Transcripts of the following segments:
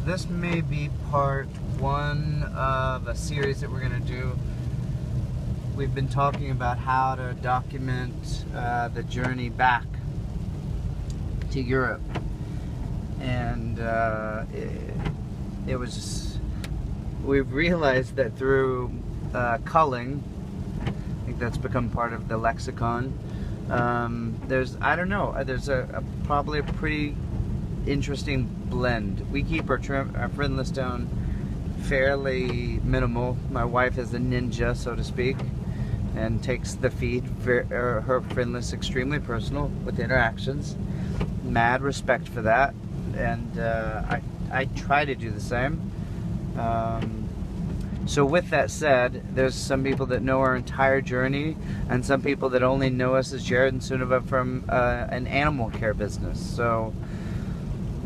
So this may be part one of a series that we're going to do. We've been talking about how to document the journey back to Europe. And it was just, we've realized that through culling, I think that's become part of the lexicon, there's, I don't know, there's probably a pretty interesting blend. We keep our friend list down fairly minimal. My wife is a ninja, so to speak, and takes the feed, her friend list, extremely personal with interactions. Mad respect for that, and I try to do the same. So with that said, there's some people that know our entire journey, and some people that only know us as Jared and Sunniva from an animal care business. So,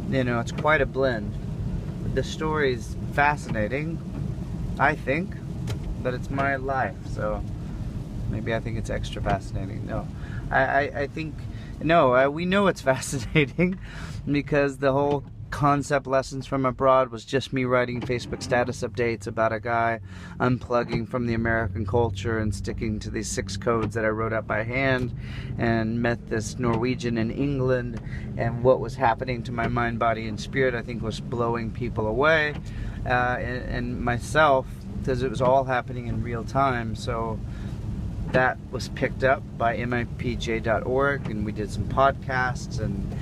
you know, it's quite a blend. The story's fascinating, I think, but it's my life, so maybe I think it's extra fascinating. No, I think, no, we know it's fascinating because the whole concept Lessons from Abroad was just me writing Facebook status updates about a guy unplugging from the American culture and sticking to these 6 codes that I wrote out by hand, and met this Norwegian in England, and what was happening to my mind, body, and spirit I think was blowing people away, and myself, because it was all happening in real time. So that was picked up by mipj.org, and we did some podcasts, and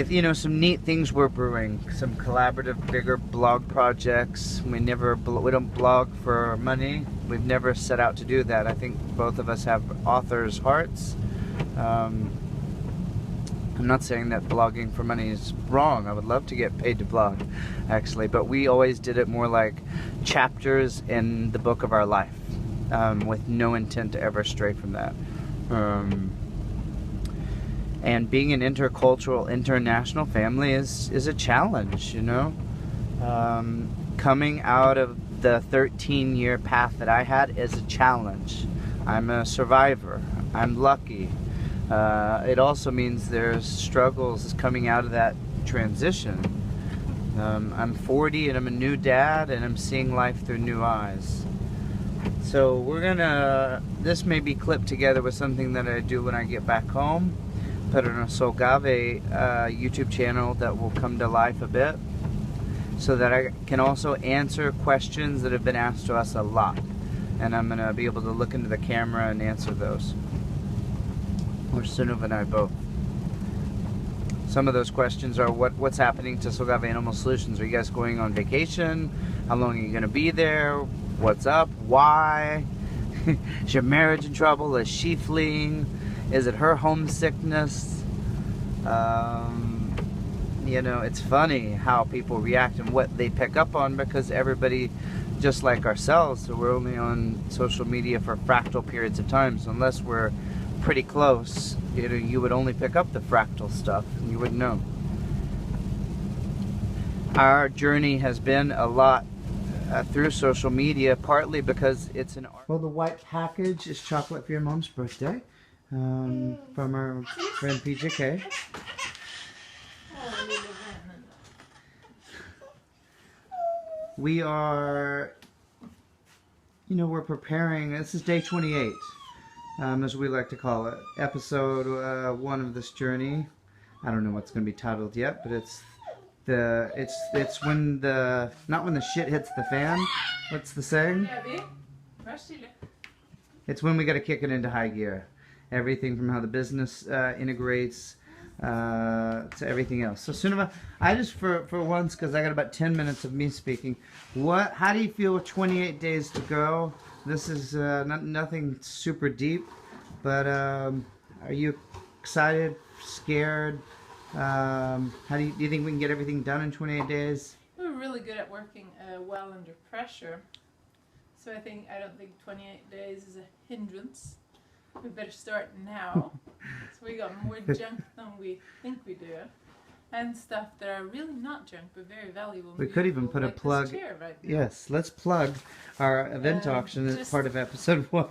you know, some neat things we're brewing, some collaborative, bigger blog projects. We don't blog for money. We've never set out to do that. I think both of us have authors' hearts. I'm not saying that blogging for money is wrong. I would love to get paid to blog, actually, but we always did it more like chapters in the book of our life, with no intent to ever stray from that. And being an intercultural, international family is a challenge, you know. Coming out of the 13-year path that I had is a challenge. I'm a survivor. I'm lucky. It also means there's struggles coming out of that transition. I'm 40 and I'm a new dad, and I'm seeing life through new eyes. So we're gonna, this may be clipped together with something that I do when I get back home. Put it on a Solgave YouTube channel that will come to life a bit, so that I can also answer questions that have been asked to us a lot, and I'm going to be able to look into the camera and answer those, or Sunniva and I both. Some of those questions are what's happening to Solgave Animal Solutions? Are you guys going on vacation? How long are you going to be there? What's up? Why? Is your marriage in trouble? Is she fleeing? Is it her homesickness? You know, it's funny how people react and what they pick up on, because everybody, just like ourselves, so we're only on social media for fractal periods of time. So unless we're pretty close, you know, you would only pick up the fractal stuff and you wouldn't know. Our journey has been a lot through social media, partly because it's an art. Well, the white package is chocolate for your mom's birthday. From our friend PJK. We are, you know, we're preparing, this is day 28, as we like to call it, episode 1 of this journey. I don't know what's going to be titled yet, but it's when the, not when the shit hits the fan. What's the saying? It's when we got to kick it into high gear. Everything from how the business integrates to everything else. So Sunniva, I just for once, because I got about 10 minutes of me speaking, how do you feel with 28 days to go? This is nothing super deep, but are you excited, scared? How do you think we can get everything done in 28 days? We're really good at working well under pressure, so I don't think 28 days is a hindrance. We better start now. So we got more junk than we think we do, and stuff that are really not junk but very valuable. We could even put a plug. Right, yes, let's plug our event auction as part of episode 1.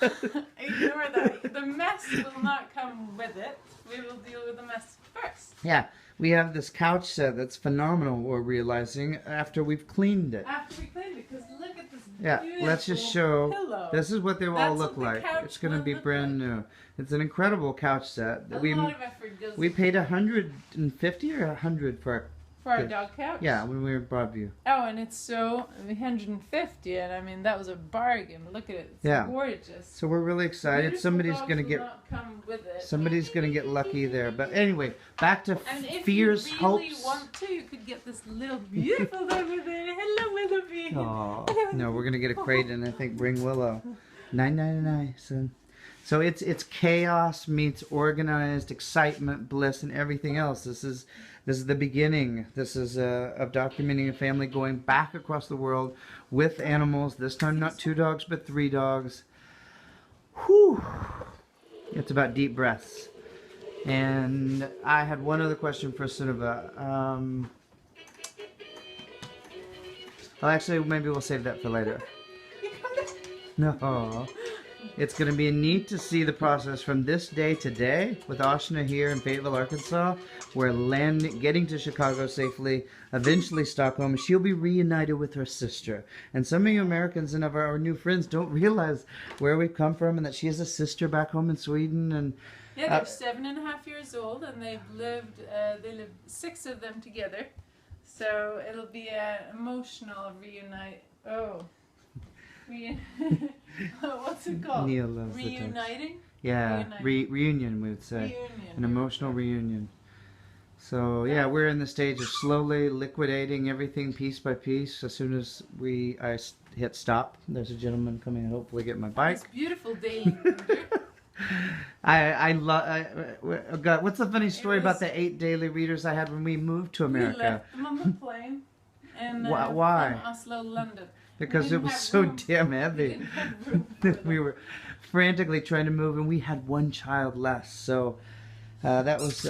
Ignore that. The mess will not come with it. We will deal with the mess first. Yeah, we have this couch set that's phenomenal. We're realizing after we've cleaned it. After we cleaned it, because look at this Yeah, beautiful let's just show. pillow. This is what they will all That's look what the like. couch It's going to will be look brand like. new. It's an incredible couch set. A lot of effort goes We paid $150 or $100 for our dog couch. Yeah, when we were in Broadview. Oh, and it's so $150, and I mean that was a bargain. Look at it. It's Yeah. gorgeous. So we're really excited. Beautiful Somebody's dogs going to will get not come with it. somebody's going to get lucky there. But anyway, back to And if fears, you really hopes. want to, you could get this little beautiful dog with it. Hello, Willoughby. Aw. No, we're gonna get a crate and I think bring Willow. $9.99. So it's chaos meets organized excitement, bliss, and everything else. This is the beginning. This is of documenting a family going back across the world with animals. This time not 2 dogs but 3 dogs. Whew. It's about deep breaths. And I had one other question for Sunniva. Well, actually, maybe we'll save that for later. No. It's going to be neat to see the process from this day to day with Ashna here in Fayetteville, Arkansas. We're getting to Chicago safely, eventually Stockholm. She'll be reunited with her sister. And some of you Americans and of our new friends don't realize where we've come from and that she has a sister back home in Sweden. And yeah, they're 7.5 years old, and they lived 6 of them together. So it'll be an emotional reunite. Oh. What's it called? Neil loves the text. Reuniting? Yeah, reunion, we would say. Reunion. An emotional reunion. So yeah, we're in the stage of slowly liquidating everything piece by piece. As soon as I hit stop, there's a gentleman coming and hopefully get my bike. This beautiful day. I love. What's the funny story about the 8 daily readers I had when we moved to We America? left them on the plane. And, Why? From Oslo, London. Because We it didn't was have so room. damn We heavy. didn't have room for them. We were frantically trying to move, and we had 1 child less. So that was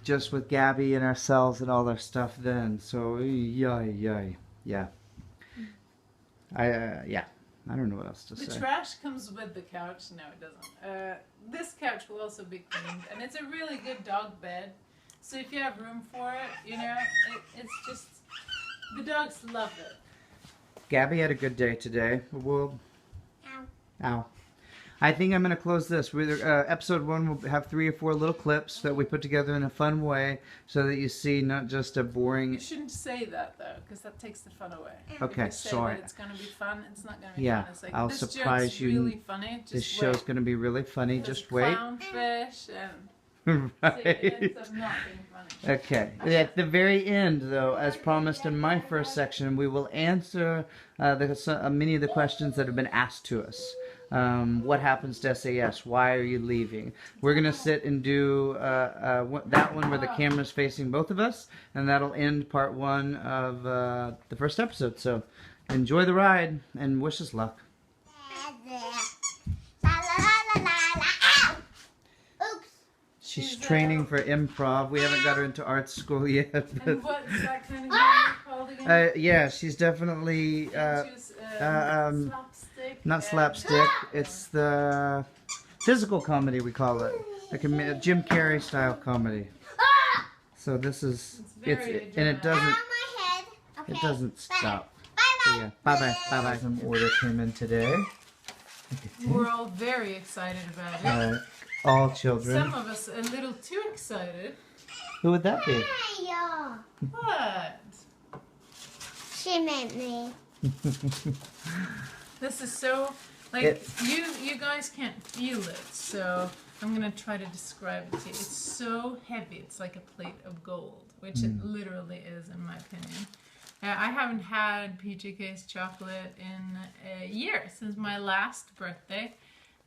just with Gabby and ourselves and all our stuff then. So yeah. I don't know what else to The say. trash comes with the couch. No, it doesn't. This couch will also be cleaned, and it's a really good dog bed. So if you have room for it, you know, it's just the dogs love it. Gabby had a good day today. Ow. I think I'm going to close this. Episode 1 will have 3 or 4 little clips that we put together in a fun way so that you see not just a boring... You shouldn't say that, though, because that takes the fun away. Okay, if you say sorry. that it's going to be fun, it's not going to be Yeah, fun. It's like, I'll this surprise joke's you. really funny. Just This show's wait. going to be really funny. There's Just wait. clownfish and... Right. It ends up not being funny. Okay. At the very end, though, as promised in my first section, we will answer many of the questions that have been asked to us. What happens to SAS? Why are you leaving? We're going to sit and do that one where the camera's facing both of us, and that'll end part 1 of the first episode. So enjoy the ride, and wish us luck. She's training for improv. We haven't got her into art school yet. And what's that kind of game called again? Yeah, she's definitely slapstick. not slapstick. It's the physical comedy, we call it, like a Jim Carrey style comedy. So this is and it doesn't stop. So yeah, bye. Some order came in today. We're all very excited about it. All children. Some of us a little too excited. Who would that be? What? She made me. This is so like you guys can't feel it, so I'm gonna try to describe it to you. It's so heavy. It's like a plate of gold, which it literally is, in my opinion. I haven't had PJK's chocolate in a year, since my last birthday.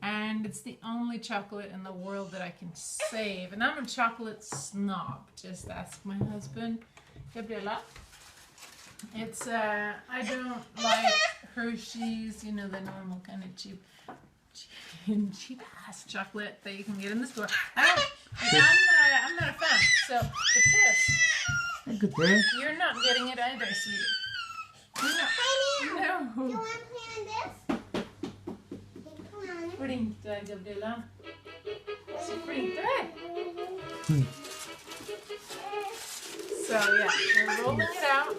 And it's the only chocolate in the world that I can save. And I'm a chocolate snob. Just ask my husband, Gabriela. It's, I don't like Hershey's, you know, the normal kind of cheap ass chocolate that you can get in the store. I'm not a fan. So, but this, Good day. you're not getting it either, sweetie. No. Do you want to play on this? Får inte, Gabriella. Så får inte. So yeah, we're rolling it out.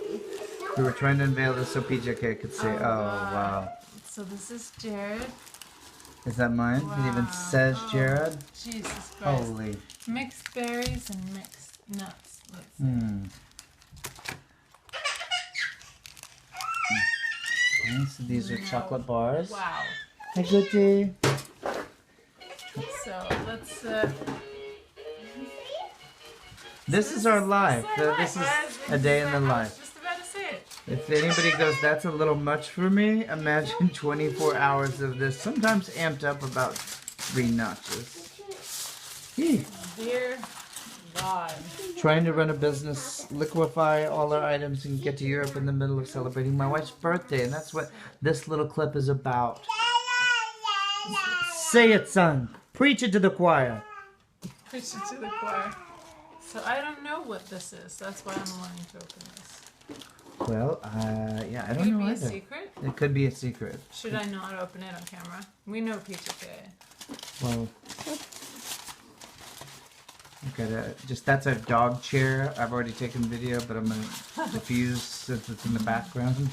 We were trying to unveil this so PJK could see. Oh, God. wow. So this is Jared. Is that mine? It even Wow. says Oh, Jared. Jesus Christ. Holy. Mixed berries and mixed nuts. Let's see. Hmm. Okay, so these are No. chocolate bars. Wow. Hey, Gucci. So let's. This is our life. This is a day in the I was life. just about to say it. If anybody goes, that's a little much for me, imagine 24 hours of this, sometimes amped up about 3 notches. Eeh. Dear God. Trying to run a business, liquefy all our items, and get to Europe in the middle of celebrating my wife's birthday, and that's what this little clip is about. Say it, son. Preach it to the choir. Push it to the choir. So I don't know what this is. That's why I'm wanting to open this. Well, yeah, I Could don't it know be a either. secret? It could be a secret. Should I not open it on camera? We know PTK. Well, okay, that's a dog chair. I've already taken video, but I'm gonna diffuse since it's in the background.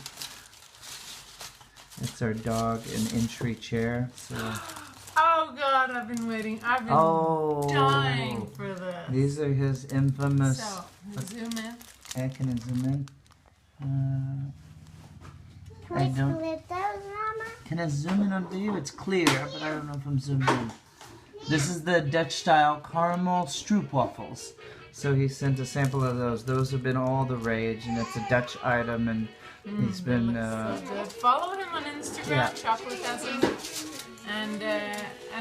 It's our dog and entry chair. So. Oh God, I've been waiting. I've been dying for this. These are his infamous. So, zoom in. Okay, can I zoom in? I Which don't. with those, Mama? Can I zoom in on video? It's clear, but I don't know if I'm zoomed in. This is the Dutch style caramel stroopwafels. So he sent a sample of those. Those have been all the rage, and it's a Dutch item, and he's been. So good. Follow him on Instagram, Yeah. Chocolatasm, and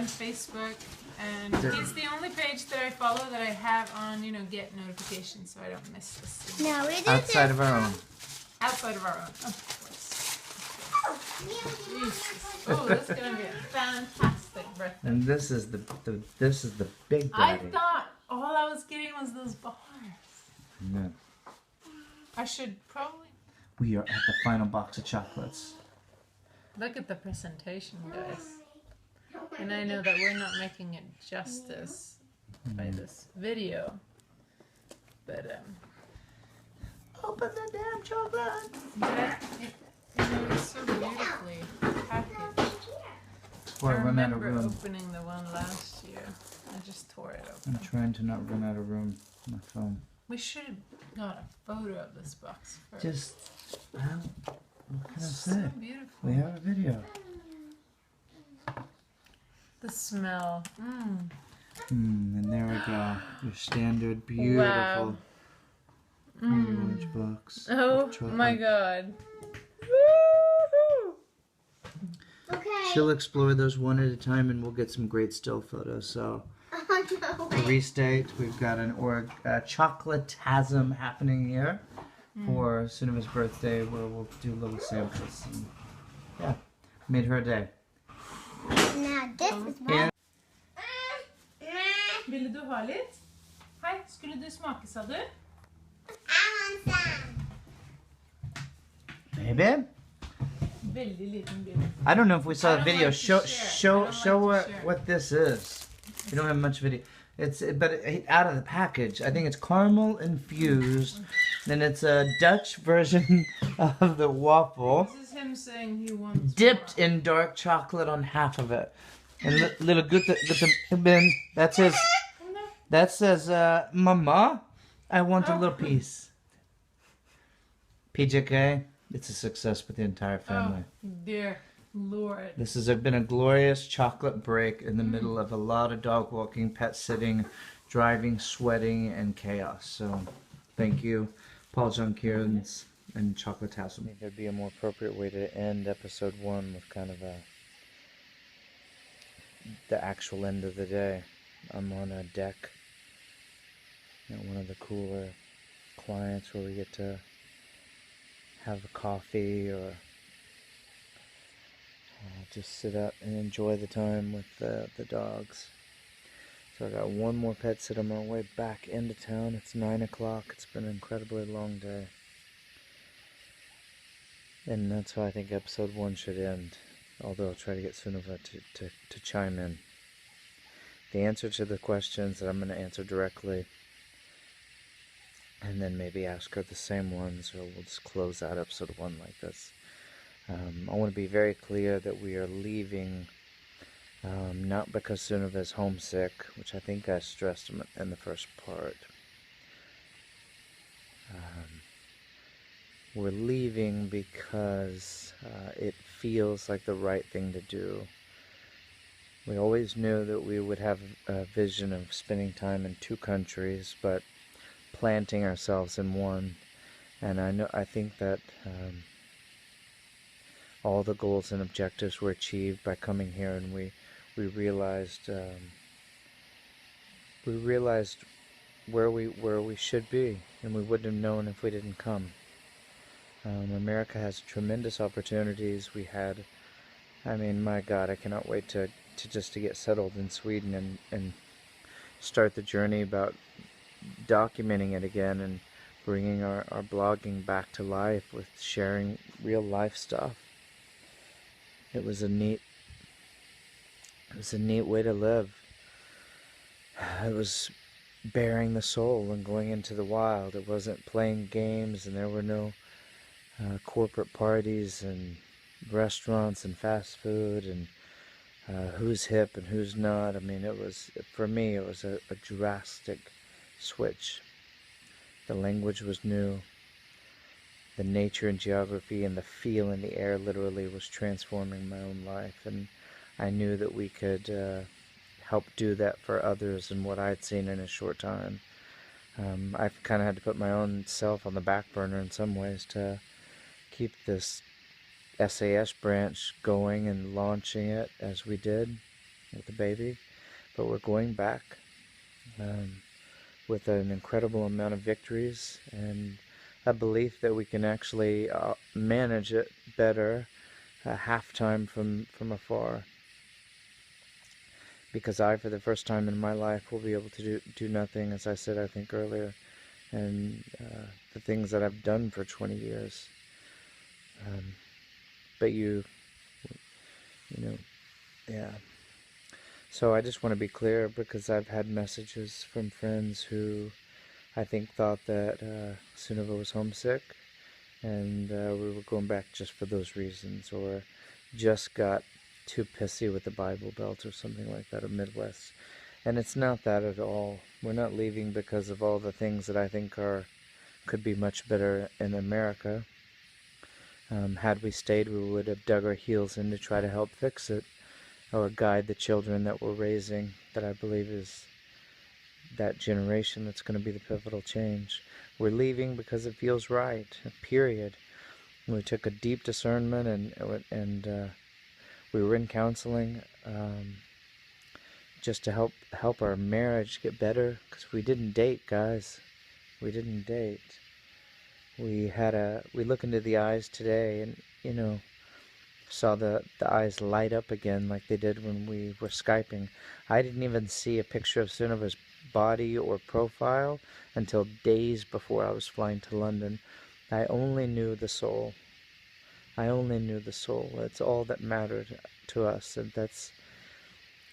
Facebook. And he's the only page that I follow that I have on, get notifications so I don't miss this. No, we did outside of our own. Outside of our own, of course. Jesus. Oh, this is gonna be a fantastic birthday. And this is the big I daddy. thought all I was getting was those bars. No. I should probably We are at the final box of chocolates. look at the presentation, guys. And I know that we're not making it justice by this video. But Open the damn chocolate. it was so beautifully packaged. Before I run out of remember room. opening the one last year. I just tore it open. I'm trying to not run out of room on my phone. We should have got a photo of this box first. Just, well, what can I so say? beautiful. We have a video. The smell. And there we go. Your standard, beautiful Wow. lunchbox. Oh of chocolate. my God. Okay. She'll explore those one at a time, and we'll get some great still photos. So, Oh, no to way. restate, we've got an chocolatasm happening here for Sunova's birthday, where we'll do little samples. And, yeah, made her day. Now this is my. And Ville du ha litt? Hei, skulle du smake, sa du? I want some. hey, babe. Veldig liten bit. I don't know if we I saw the don't video. like to Show share. show I don't like to what this is. We don't have much video. Out of the package. I think it's caramel infused. Then it's a Dutch version of the waffle, This is him saying he wants dipped more. in dark chocolate on half of it. And little Gutta bin. That says, Mama, I want a little piece. PJK, it's a success with the entire family. Oh, dear Lord. This has been a glorious chocolate break in the middle of a lot of dog walking, pet sitting, driving, sweating, and chaos. So, thank you, Paul John Kierans and Chocolatasm. I think there'd be a more appropriate way to end episode 1 with kind of the actual end of the day. I'm on a deck at one of the cooler clients where we get to have a coffee or just sit up and enjoy the time with the dogs. So I got one more pet sit on my way back into town. It's 9 o'clock. It's been an incredibly long day. And that's how I think episode 1 should end. Although I'll try to get Sunova to chime in. The answer to the questions that I'm going to answer directly and then maybe ask her the same ones, or we'll just close out episode 1 like this. I want to be very clear that we are leaving not because Sunniva is homesick, which I think I stressed in the first part. We're leaving because it feels like the right thing to do. We always knew that we would have a vision of spending time in 2 countries, but planting ourselves in one. And I think that all the goals and objectives were achieved by coming here, and we realized where we should be, and we wouldn't have known if we didn't come. America has tremendous opportunities. We had, I mean, my God, I cannot wait to get settled in Sweden and start the journey about documenting it again and bringing our blogging back to life with sharing real life stuff. It was a neat way to live. It was bearing the soul and going into the wild. It wasn't playing games, and there were no corporate parties and restaurants and fast food and who's hip and who's not. I mean, for me, it was a drastic switch. The language was new. The nature and geography and the feel in the air literally was transforming my own life, and I knew that we could help do that for others in what I'd seen in a short time. I've kind of had to put my own self on the back burner in some ways to keep this SAS branch going and launching it as we did with the baby. But we're going back with an incredible amount of victories and a belief that we can actually manage it better half-time from afar. Because I, for the first time in my life, will be able to do nothing, as I said, I think earlier, and the things that I've done for 20 years. But you know, yeah. So I just want to be clear, because I've had messages from friends who I think thought that Sunniva was homesick, and we were going back just for those reasons, or just got too pissy with the Bible Belt or something like that, or Midwest. And it's not that at all. We're not leaving because of all the things that I think could be much better in America. Had we stayed, we would have dug our heels in to try to help fix it, or guide the children that we're raising, that I believe is that generation that's going to be the pivotal change. We're leaving because it feels right, period. We took a deep discernment, and we were in counseling just to help our marriage get better, because we didn't date, guys. We didn't date. We look into the eyes today, and saw the eyes light up again like they did when we were Skyping. I didn't even see a picture of Sunniva's body or profile until days before I was flying to London. I only knew the soul. That's all that mattered to us. And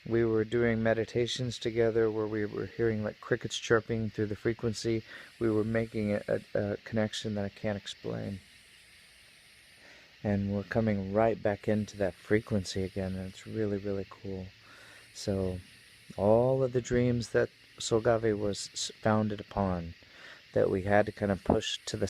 we were doing meditations together where we were hearing like crickets chirping through the frequency. We were making a connection that I can't explain. And we're coming right back into that frequency again, and it's really, really cool. So all of the dreams that Solgave was founded upon, that we had to kind of push to the